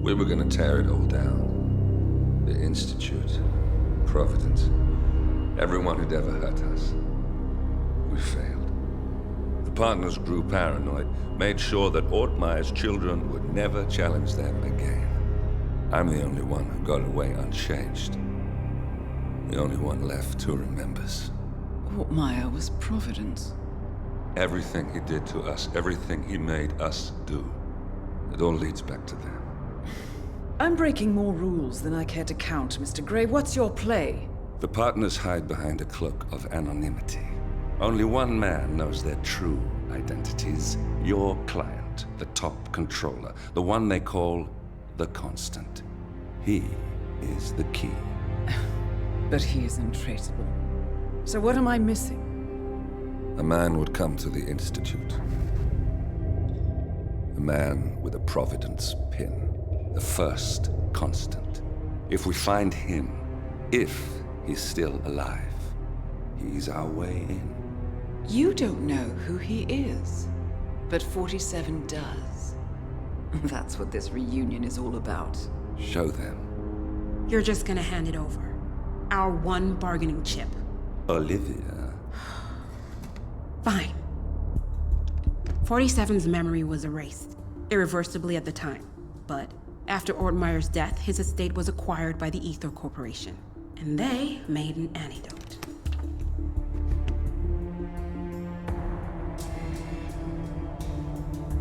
We were gonna tear it all down. The Institute, Providence, everyone who'd ever hurt us. We failed. The partners grew paranoid, made sure that Ortmeyer's children would never challenge them again. I'm the only one who got away unchanged. The only one left who remembers. Ortmeyer was Providence. Everything he did to us, everything he made us do, it all leads back to them. I'm breaking more rules than I care to count, Mr. Grey. What's your play? The partners hide behind a cloak of anonymity. Only one man knows their true identities. Your client, the top controller, the one they call the Constant. He is the key. But he is untraceable. So what am I missing? A man would come to the Institute. A man with a Providence pin. The first Constant. If we find him, if he's still alive, he's our way in. You don't know who he is, but 47 does. That's what this reunion is all about. Show them. You're just gonna hand it over. Our one bargaining chip. Olivia. Fine. 47's memory was erased, irreversibly at the time. But after Ortmeyer's death, his estate was acquired by the Ether Corporation. And they made an antidote.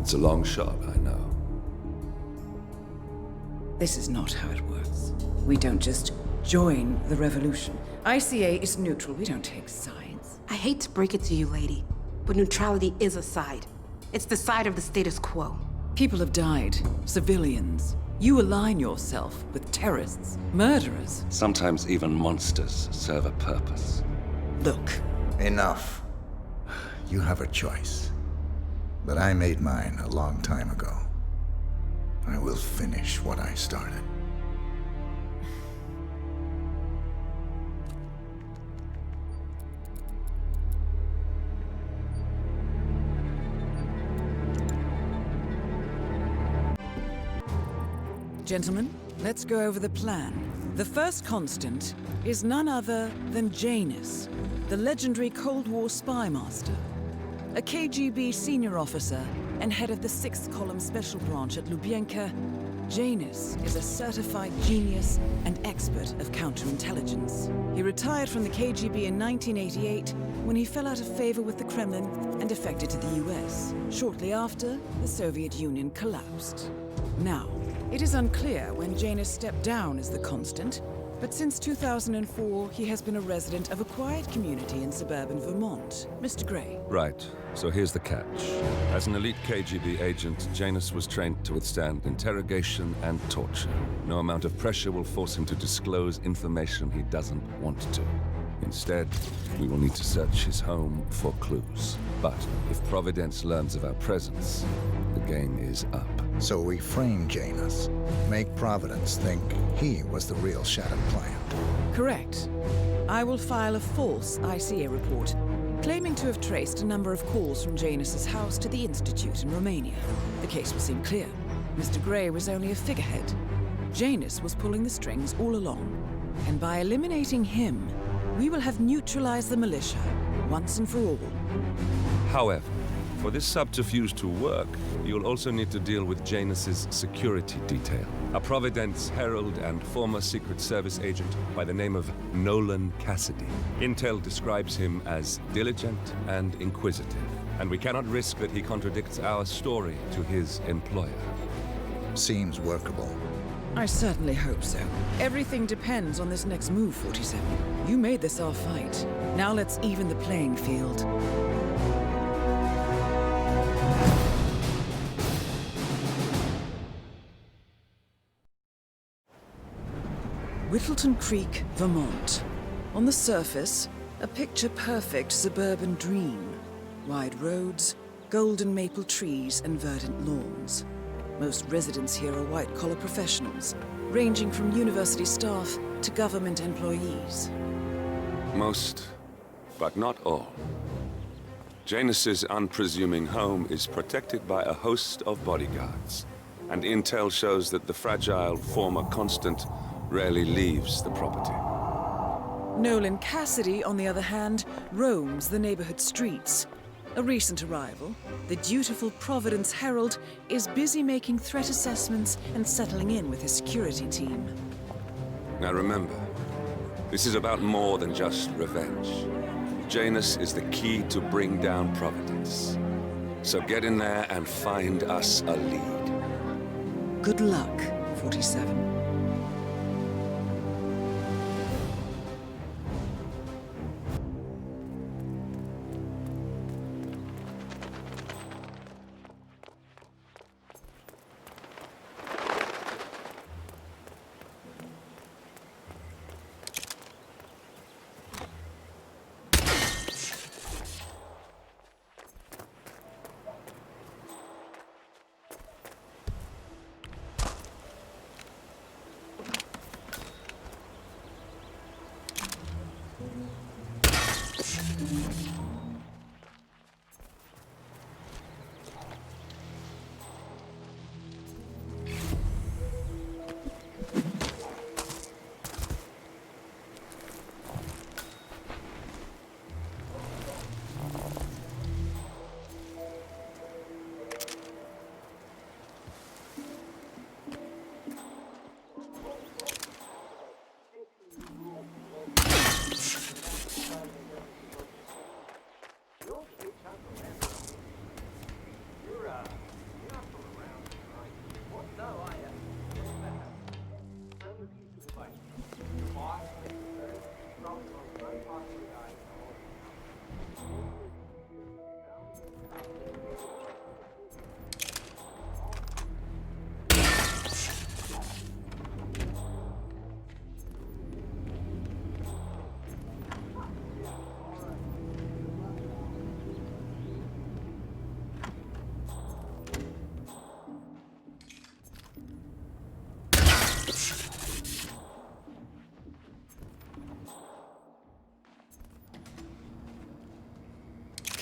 It's a long shot, I know. This is not how it works. We don't just join the revolution. ICA is neutral. We don't take sides. I hate to break it to you, lady, but neutrality is a side. It's the side of the status quo. People have died. Civilians. You align yourself with terrorists, murderers. Sometimes even monsters serve a purpose. Look. Enough. You have a choice. But I made mine a long time ago. I will finish what I started. Gentlemen, let's go over the plan. The first Constant is none other than Janus, the legendary Cold War spy master. A KGB senior officer and head of the 6th Column Special Branch at Lubyanka, Janus is a certified genius and expert of counterintelligence. He retired from the KGB in 1988 when he fell out of favor with the Kremlin and defected to the US. Shortly after, the Soviet Union collapsed. Now, it is unclear when Janus stepped down as the Constant, but since 2004, he has been a resident of a quiet community in suburban Vermont. Mr. Grey. Right. So here's the catch. As an elite KGB agent, Janus was trained to withstand interrogation and torture. No amount of pressure will force him to disclose information he doesn't want to. Instead, we will need to search his home for clues. But if Providence learns of our presence, the game is up. So we frame Janus. Make Providence think he was the real Shattered client. Correct. I will file a false ICA report, claiming to have traced a number of calls from Janus's house to the Institute in Romania. The case will seem clear. Mr. Grey was only a figurehead. Janus was pulling the strings all along. And by eliminating him, we will have neutralized the militia, once and for all. However, for this subterfuge to work, you'll also need to deal with Janus's security detail. A Providence herald and former Secret Service agent by the name of Nolan Cassidy. Intel describes him as diligent and inquisitive, and we cannot risk that he contradicts our story to his employer. Seems workable. I certainly hope so. Everything depends on this next move, 47. You made this our fight. Now let's even the playing field. Whittleton Creek, Vermont. On the surface, a picture-perfect suburban dream. Wide roads, golden maple trees, and verdant lawns. Most residents here are white-collar professionals, ranging from university staff to government employees. Most, but not all. Janus's unpresuming home is protected by a host of bodyguards. and intel shows that the fragile former Constant rarely leaves the property. Nolan Cassidy, on the other hand, roams the neighborhood streets. A recent arrival, the dutiful Providence Herald is busy making threat assessments and settling in with his security team. Now remember, this is about more than just revenge. Janus is the key to bring down Providence. So get in there and find us a lead. Good luck, 47.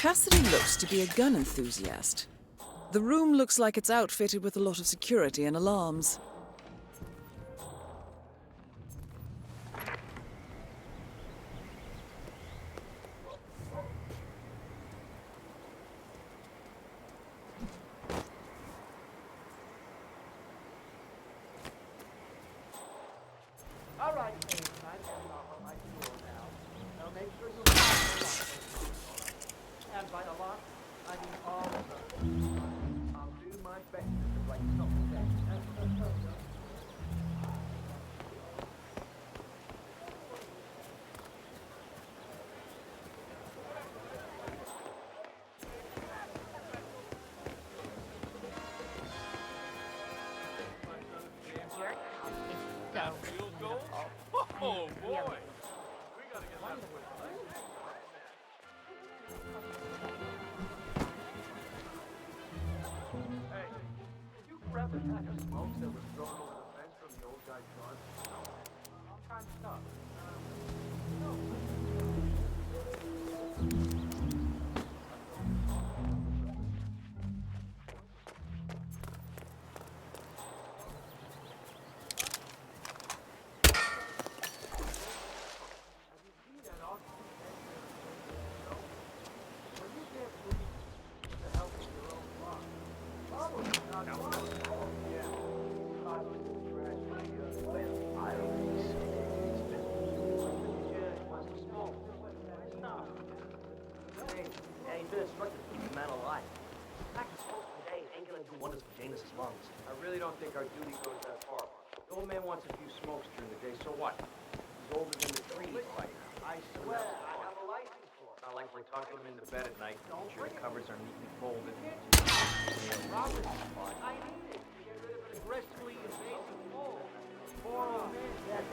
Cassidy looks to be a gun enthusiast. The room looks like it's outfitted with a lot of security and alarms. All right, Dave, I've got it off on my tour now. Now make sure you lock the lock. And by the lock, I mean all of them. I'll do my best to write something down. Oh boy! We gotta get that one. Hey, did you grab the pack of smokes that was thrown over the fence from the old guy's yard? All kinds of stuff. No. I really don't think our duty goes that far. The old man wants a few smokes during the day, so what? He's older than the trees. I swear, I have a license for it. Not like we're tucking him into bed at night. Make sure the covers are neatly folded. Robert, I need it to get rid of an aggressively invasive mold. Poor old man, that's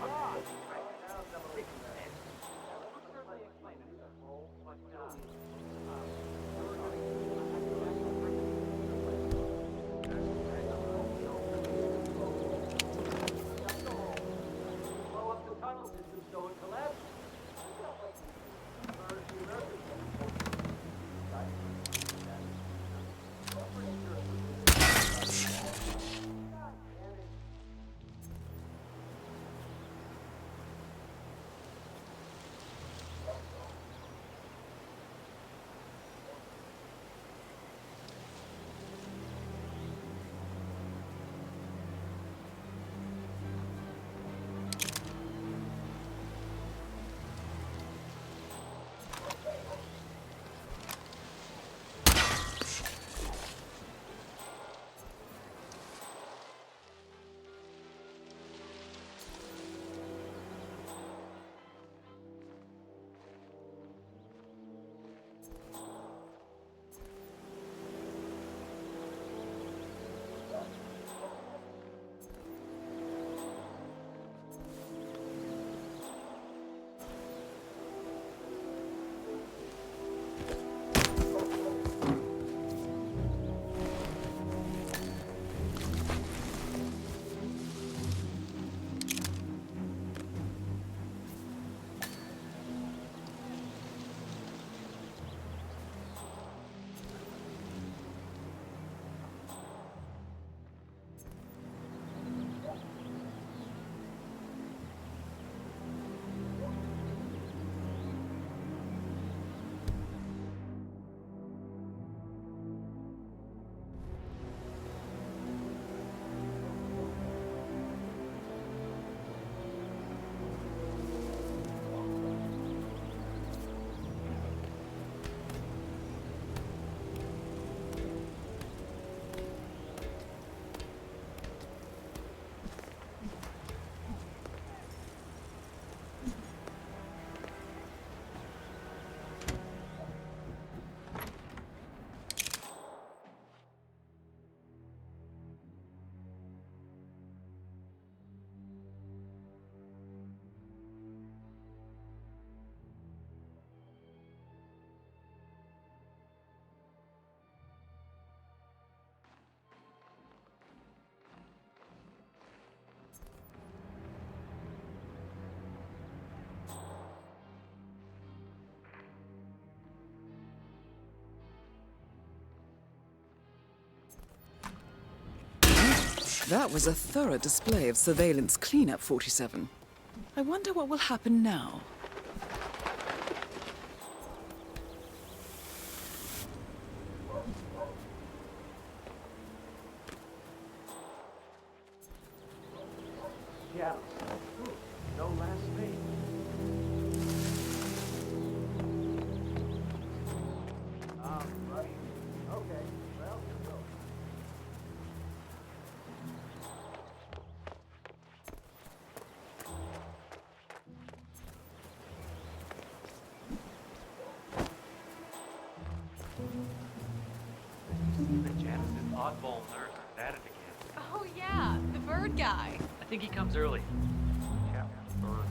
right. Certainly explain it, sir. But, so it collapsed. That was a thorough display of surveillance cleanup, 47. I wonder what will happen now. Janus. No last name. Right. Okay. Well, go. The Janus is oddball nerd at it again. Oh yeah, the bird guy. I think he comes early. Captain Bird.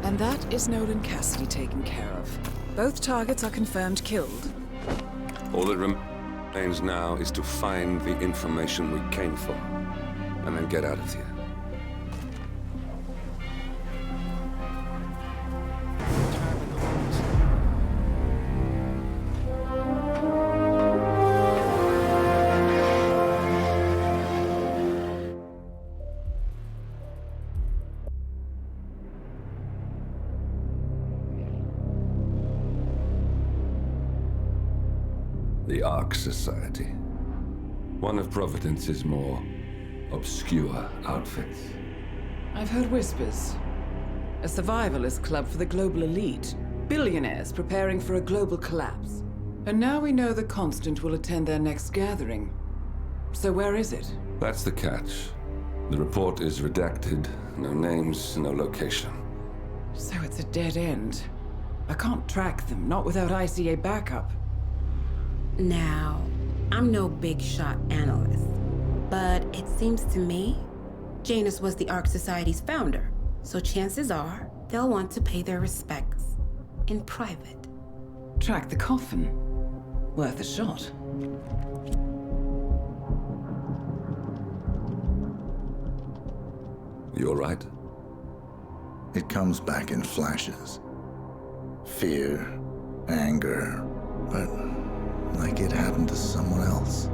And that is Nolan Cassidy taken care of. Both targets are confirmed killed. All that remains now is to find the information we came for, and then get out of here. The Ark Society. One of Providence's more obscure outfits. I've heard whispers. A survivalist club for the global elite. Billionaires preparing for a global collapse. And now we know the Constant will attend their next gathering. So where is it? That's the catch. The report is redacted. No names, no location. So it's a dead end. I can't track them, not without ICA backup. Now, I'm no big shot analyst, but it seems to me Janus was the Ark Society's founder, so chances are they'll want to pay their respects in private. Track the coffin. Worth a shot. You all right? It comes back in flashes. Fear, anger, but like it happened to someone else.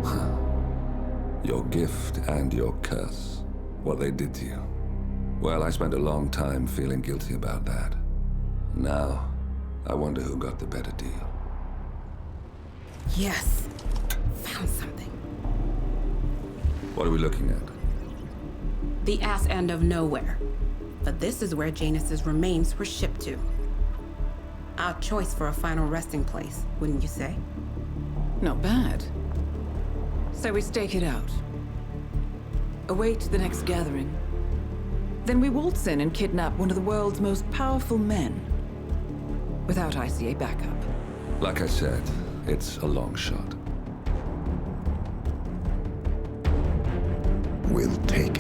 Your gift and your curse. What they did to you. Well, I spent a long time feeling guilty about that. Now, I wonder who got the better deal. Yes, found something. What are we looking at? The ass end of nowhere. But this is where Janus's remains were shipped to. Our choice for a final resting place, wouldn't you say? Not bad. So we stake it out. Await the next gathering. Then we waltz in and kidnap one of the world's most powerful men. Without ICA backup. Like I said, it's a long shot. We'll take